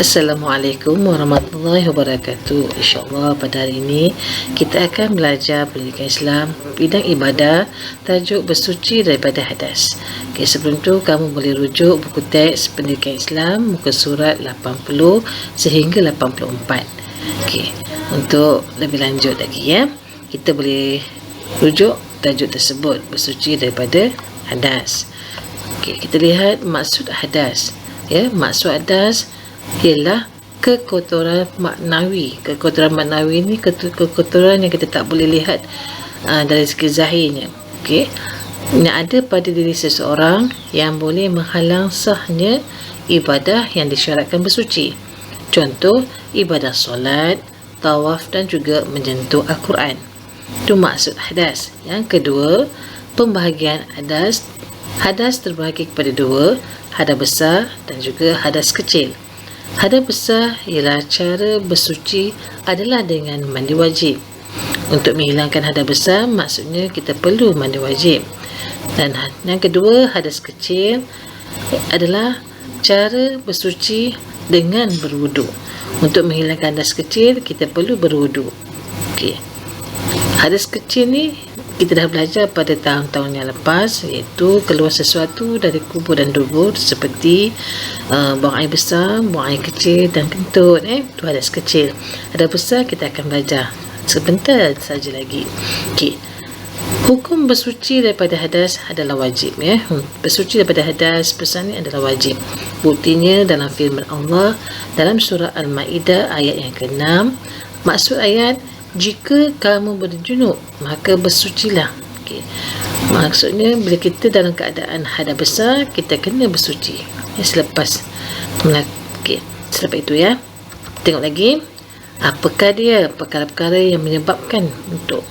Assalamualaikum warahmatullahi wabarakatuh. InsyaAllah pada hari ini kita akan belajar pendidikan Islam bidang ibadah, tajuk bersuci daripada hadas. Okay, sebelum tu kamu boleh rujuk buku teks pendidikan Islam muka surat 80 sehingga 84. Okay, untuk lebih lanjut lagi ya, kita boleh rujuk tajuk tersebut, bersuci daripada hadas. Okay, kita lihat maksud hadas. Ya, maksud hadas ialah kekotoran maknawi. Kekotoran maknawi ni kekotoran yang kita tak boleh lihat dari segi zahirnya. Okey, yang ada pada diri seseorang yang boleh menghalang sahnya ibadah yang disyaratkan bersuci. Contoh, ibadah solat, tawaf dan juga menyentuh Al-Quran. Itu maksud hadas. Yang kedua, pembahagian hadas. Hadas terbahagi kepada dua, hadas besar dan juga hadas kecil. Hadas besar ialah cara bersuci adalah dengan mandi wajib. Untuk menghilangkan hadas besar, maksudnya kita perlu mandi wajib. Dan yang kedua, hadas kecil adalah cara bersuci dengan berwuduk. Untuk menghilangkan hadas kecil, kita perlu berwuduk. Okey. Hadas kecil ni kita dah belajar pada tahun-tahun yang lepas, iaitu keluar sesuatu dari kubur dan dubur seperti buang air besar, buang air kecil dan kentut. Itu hadas kecil. Hadas besar kita akan belajar sebentar saja lagi. Okey. Hukum bersuci daripada hadas adalah wajib ya. Bersuci daripada hadas besar ni adalah wajib. Buktinya dalam firman Allah dalam surah Al-Maidah ayat yang ke-6. Maksud ayat, jika kamu berjunub maka bersucilah. Okay. Maksudnya bila kita dalam keadaan hadas besar, kita kena bersuci ya, selepas itu ya. Tengok lagi, apakah dia perkara-perkara yang menyebabkan untuk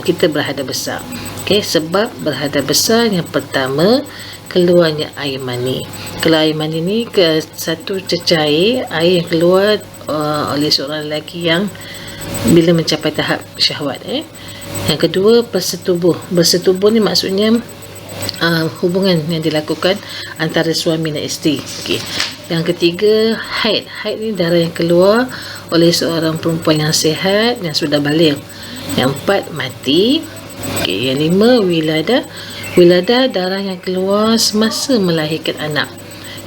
kita berhadas besar. Okay. Sebab berhadas besar, yang pertama, keluarnya air mani. Kalau air mani ni ke satu cecair air yang keluar oleh seorang lelaki yang bila mencapai tahap syahwat. Yang kedua, bersetubuh. Bersetubuh ni maksudnya hubungan yang dilakukan antara suami dan isteri. Okay. Yang ketiga, haid. Haid ni darah yang keluar oleh seorang perempuan yang sihat, yang sudah baligh. Yang empat, mati. Okay. Yang lima, wiladah. Wiladah darah yang keluar semasa melahirkan anak.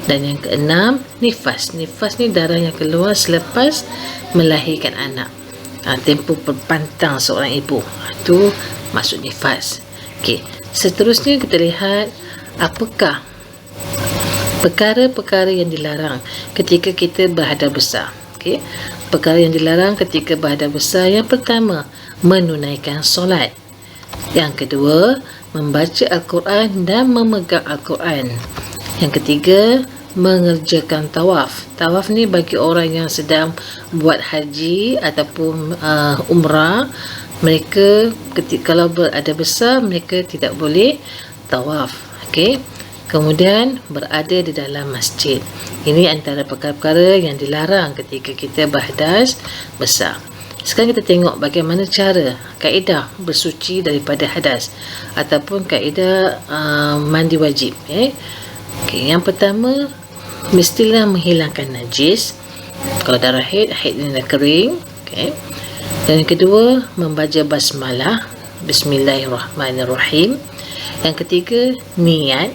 Dan yang keenam, nifas. Nifas ni darah yang keluar selepas melahirkan anak. Tempoh berpantang seorang ibu. Itu maksud nifas. Okey. Seterusnya kita lihat apakah perkara-perkara yang dilarang ketika kita berhadas besar. Okey. Perkara yang dilarang ketika berhadas besar, yang pertama, menunaikan solat. Yang kedua, membaca Al-Quran dan memegang Al-Quran. Yang ketiga, mengerjakan tawaf. Tawaf ni bagi orang yang sedang buat haji ataupun umrah, mereka kalau berada besar, mereka tidak boleh tawaf. Okey. Kemudian berada di dalam masjid. Ini antara perkara-perkara yang dilarang ketika kita berhadas besar. Sekarang kita tengok bagaimana cara, kaedah bersuci daripada hadas ataupun kaedah mandi wajib. Okey, yang pertama, mestilah menghilangkan najis. Kalau darah haid ni dah kering. Okay. Dan yang kedua, membaca basmalah, bismillahirrahmanirrahim. Yang ketiga, niat.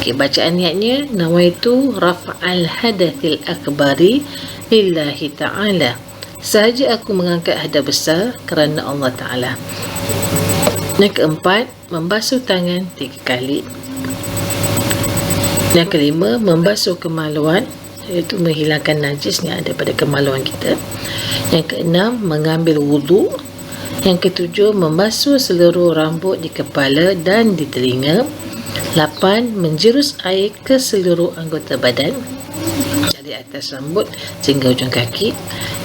Okay, bacaan niatnya, nawaitu raf'al hadathil akbari lillahi ta'ala. Sahaja aku mengangkat hadas besar kerana Allah Ta'ala. Yang keempat, membasuh tangan 3 kali. Yang kelima, membasuh kemaluan, iaitu menghilangkan najis yang ada pada kemaluan kita. Yang keenam, mengambil wuduk. Yang ketujuh, membasuh seluruh rambut di kepala dan di telinga. 8, menjerus air ke seluruh anggota badan dari atas rambut sehingga ujung kaki.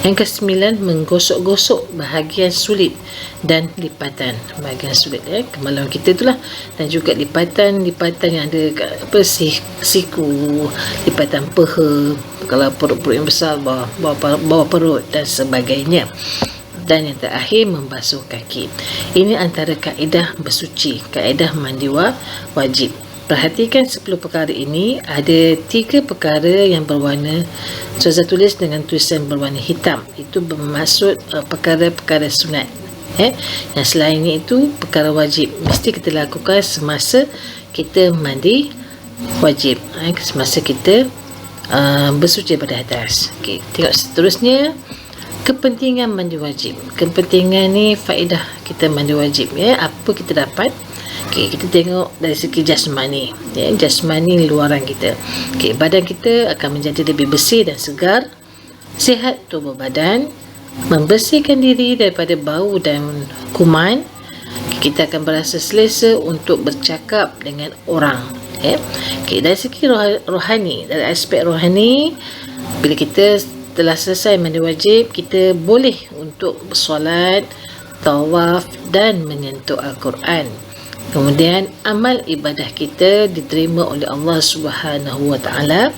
Yang ke-9, menggosok-gosok bahagian sulit dan lipatan. Bahagian sulit kemaluan kita itulah, dan juga lipatan yang ada siku, lipatan peha, kalau perut-perut yang besar, bawah perut dan sebagainya. Dan yang terakhir, membasuh kaki. Ini antara kaedah bersuci, kaedah mandi wajib. Perhatikan 10 perkara ini. Ada 3 perkara yang berwarna, Ustazah tulis dengan tulisan berwarna hitam. Itu bermaksud perkara-perkara sunat. Yang selainnya itu perkara wajib, mesti kita lakukan semasa kita mandi wajib, semasa kita bersuci daripada hadas. Okey, tengok seterusnya, kepentingan mandi wajib. Kepentingan ni faedah kita mandi wajib, apa kita dapat. Okey, kita tengok dari segi jasmani, jasmani luaran kita. Okey, badan kita akan menjadi lebih bersih dan segar, sihat tubuh badan, membersihkan diri daripada bau dan kuman. Kita akan berasa selesa untuk bercakap dengan orang. Okey, dari segi rohani, dari aspek rohani, bila kita telah selesai mandi wajib, kita boleh untuk bersolat, tawaf dan menyentuh Al-Quran. Kemudian amal ibadah kita diterima oleh Allah Subhanahu Wa Taala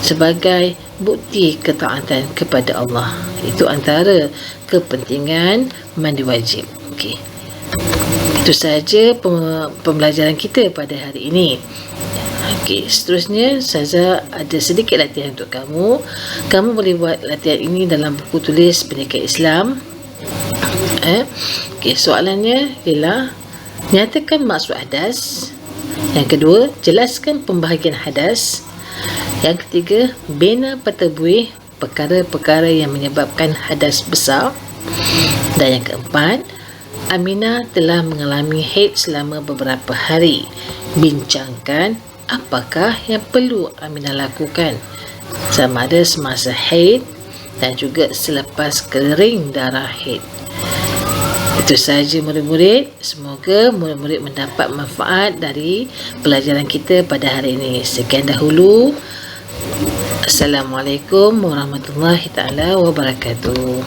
sebagai bukti ketaatan kepada Allah. Itu antara kepentingan mandi wajib. Okey, itu sahaja pembelajaran kita pada hari ini. Okey, seterusnya Ustazah ada sedikit latihan untuk kamu. Kamu boleh buat latihan ini dalam buku tulis Pendidikan Islam. Okey, soalannya ialah nyatakan maksud hadas. Yang kedua, jelaskan pembahagian hadas. Yang ketiga, bina pertabuih perkara-perkara yang menyebabkan hadas besar. Dan yang keempat, Aminah telah mengalami haid selama beberapa hari. Bincangkan apakah yang perlu Aminah lakukan, sama ada semasa haid dan juga selepas kering darah haid. Itu sahaja murid-murid. Semoga murid-murid mendapat manfaat dari pelajaran kita pada hari ini. Sekian dahulu. Assalamualaikum warahmatullahi taala wabarakatuh.